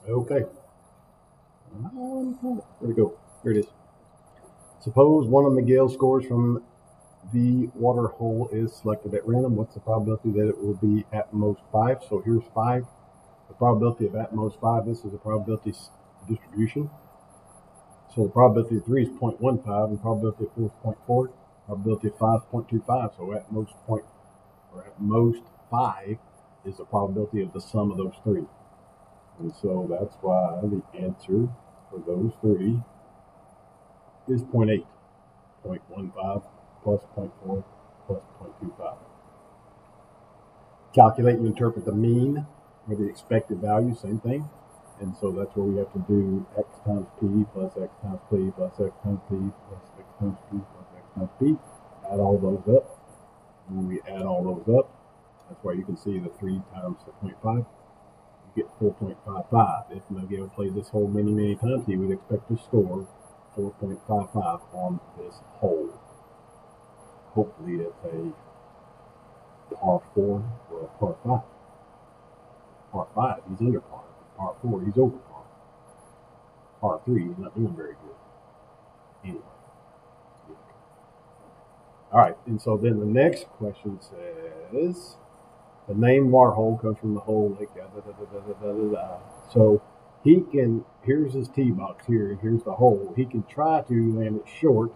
Okay. Where'd it go? Here it is. Suppose one of Miguel's scores from the water hole is selected at random. What's the probability that it will be at most 5? So here's 5. The probability of at most 5, this is a probability distribution. So the probability of 3 is 0.15 and probability of 4 is 0.4. Probability of 5 is 0.25. So at most 5 is the probability of the sum of those three. And so that's why the answer for those three is 0.8, 0.15 plus 0.4 plus 0.25. Calculate and interpret the mean or the expected value, same thing. And so that's where we have to do x times p plus x times p plus x times p plus x times p plus x times p. Add all those up. And when we add all those up, that's why you can see the 3 times the 0.5. You get 4.55. If Miguel played this hole many times, he would expect to score 4.55 on this hole. Hopefully it's a par 4 or a par 5. Par 5, he's under par. Par 4, he's over par. Par 3, he's not doing very good. Anyway. All right, and so then the next question says, the name Warhol comes from the whole lake. So he can, here's his tee box here, and here's the hole. He can try to land it short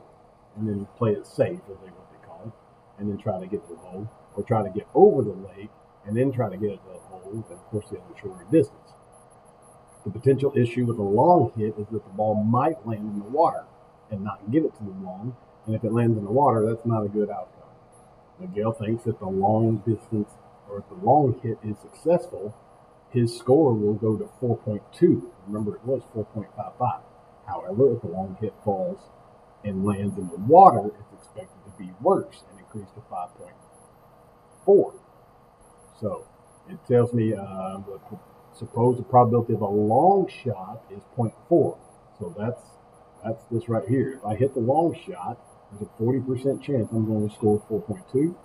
and then play it safe, as what they call it, and then try to get to the hole, or try to get over the lake and then try to get it to the hole, and of course he has a shorter distance. The potential issue with a long hit is that the ball might land in the water and not get it to the long, and if it lands in the water, that's not a good outcome. Miguel thinks that the long distance, or if the long hit is successful, his score will go to 4.2. Remember, it was 4.55. However, if the long hit falls and lands in the water, it's expected to be worse and increase to 5.4. So it tells me suppose the probability of a long shot is 0.4. So that's this right here. If I hit the long shot, there's a 40% chance I'm going to score 4.2.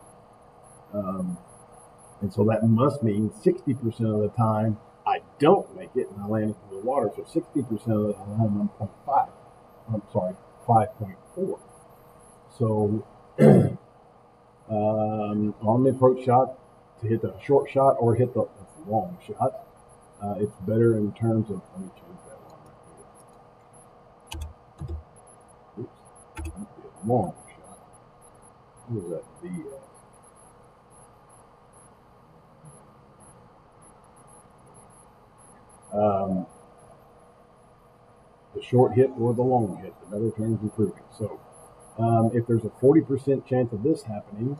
And so that must mean 60% of the time I don't make it and I land into the water. So 60% of the time I'm 0.5. I'm sorry, 5.4. So on the approach shot, to hit the short shot or hit the long shot, it's better in terms of, let me change that one right here. Oops, long shot. What is that? The short hit or the long hit, the better terms improving. So if there's a 40% chance of this happening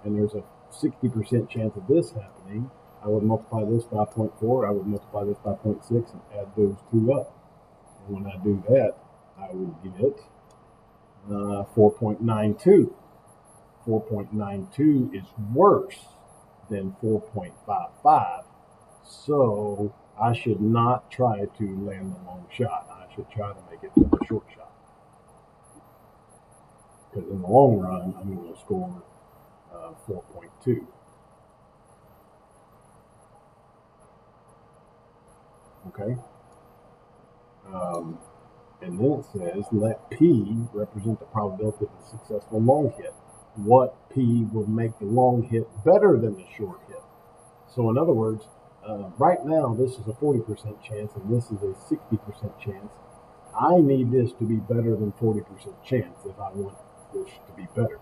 and there's a 60% chance of this happening, I would multiply this by 0.4, I would multiply this by 0.6 and add those two up. And when I do that, I would get 4.92. 4.92 is worse than 4.55. So I should not try to land the long shot. I should try to make it a short shot. Because in the long run, I'm going to score 4.2. Okay? And then it says, let P represent the probability of a successful long hit. What P will make the long hit better than the short hit? So in other words, right now this is a 40% chance and this is a 60% chance. I need this to be better than 40% chance if I want this to be better.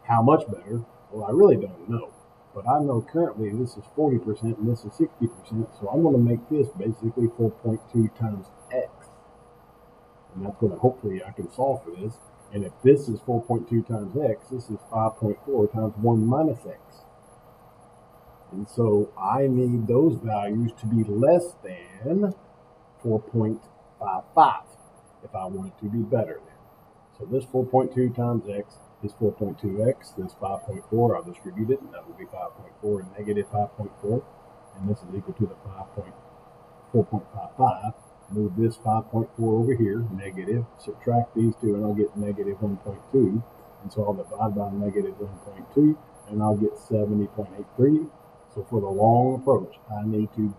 How much better? Well, I really don't know. But I know currently this is 40% and this is 60%, so I'm going to make this basically 4.2 times x. And that's going to, hopefully I can solve for this. And if this is 4.2 times x, this is 5.4 times 1 minus x. And so I need those values to be less than 4.55 if I want it to be better than. So this 4.2 times x is 4.2x. This 5.4, I'll distribute it, and that will be 5.4 and negative 5.4. And this is equal to the 4.55. Move this 5.4 over here, negative. Subtract these two, and I'll get negative 1.2. And so I'll divide by negative 1.2, and I'll get 70.83. So for the long approach, I need to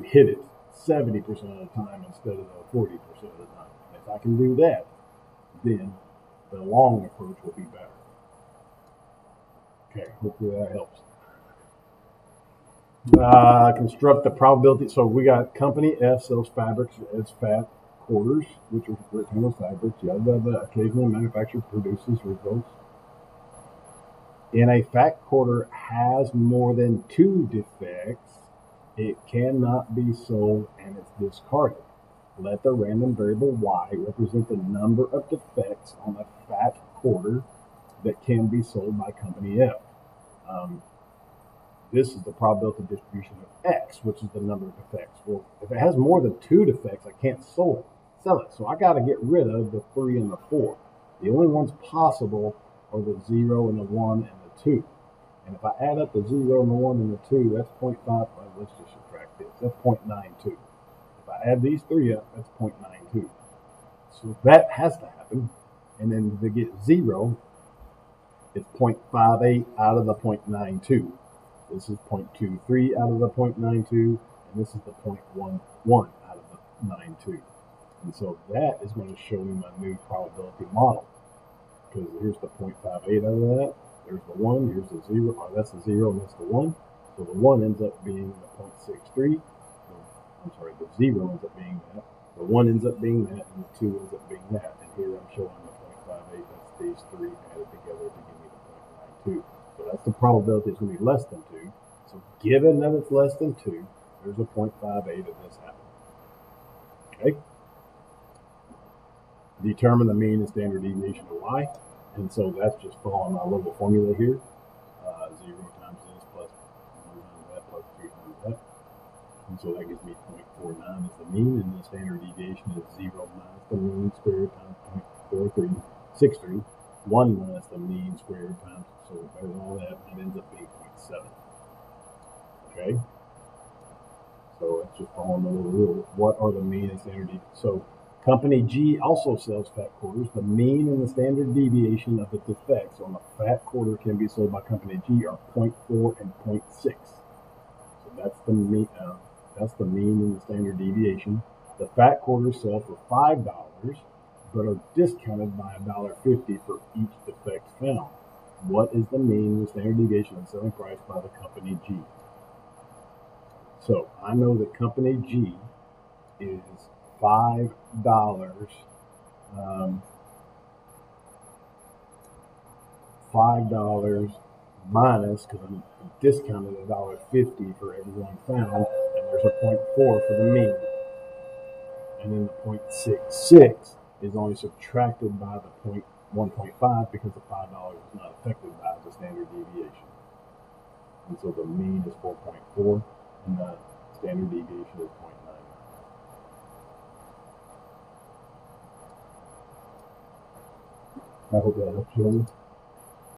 hit it 70% of the time instead of the 40% of the time. If I can do that, then the long approach will be better. Okay, hopefully that helps. Construct the probability. So we got company F sells fabrics as fat quarters, which are rectangular fabrics. Occasionally manufacturer produces results. In a fat quarter has more than 2 defects, it cannot be sold and it's discarded. Let the random variable y represent the number of defects on a fat quarter that can be sold by company F. This is the probability distribution of X, which is the number of defects. Well, if it has more than 2 defects, I can't sell it. So I got to get rid of the 3 and the 4. The only ones possible are the 0 and the 1 and the 2. And if I add up the 0 and the 1 and the 2, that's 0.5. Well, let's just subtract this. That's 0.92. If I add these 3 up, that's 0.92. So that has to happen. And then to get 0, it's 0.58 out of the 0.92. This is 0.23 out of the 0.92, and this is the 0.11 out of the 92. And so that is going to show me my new probability model. Because here's the 0.58 out of that, there's the 1, here's the 0, or that's the 0 and that's the 1. So the 1 ends up being the 0.63. I'm sorry, the 0 ends up being that. The 1 ends up being that, and the 2 ends up being that. And here I'm showing the 0.58, that's these 3 added together to give me the 0.92. So that's the probability it's going to be less than 2. So given that it's less than 2, there's a 0.58 of this happening. Okay? Determine the mean and standard deviation of y. And so that's just following my little formula here. 0 times this plus 1 times that plus 3 times that. And so that gives me 0.49 as the mean, and the standard deviation is 0 minus the mean squared times 0.4363. 1 minus the mean squared times, so there's all that, and it ends up being 0.7. Okay? So it's just following the little rule. What are the mean and standard deviation? So company G also sells fat quarters. The mean and the standard deviation of the defects on a fat quarter can be sold by company G are 0.4 and 0.6. So that's the mean. That's the mean and the standard deviation. The fat quarters sell for $5, but are discounted by $1.50 for each defect found. What is the mean and the standard deviation of the selling price by the company G? So I know that company G is $5 $5 minus, because I'm discounted $1.50 for everyone found, and there's a 0.4 for the mean. And then the 0.66 is only subtracted by the 1.5 because the $5 is not affected by the standard deviation. And so the mean is 4.4 and the standard deviation is 0.9. I hope that helps you.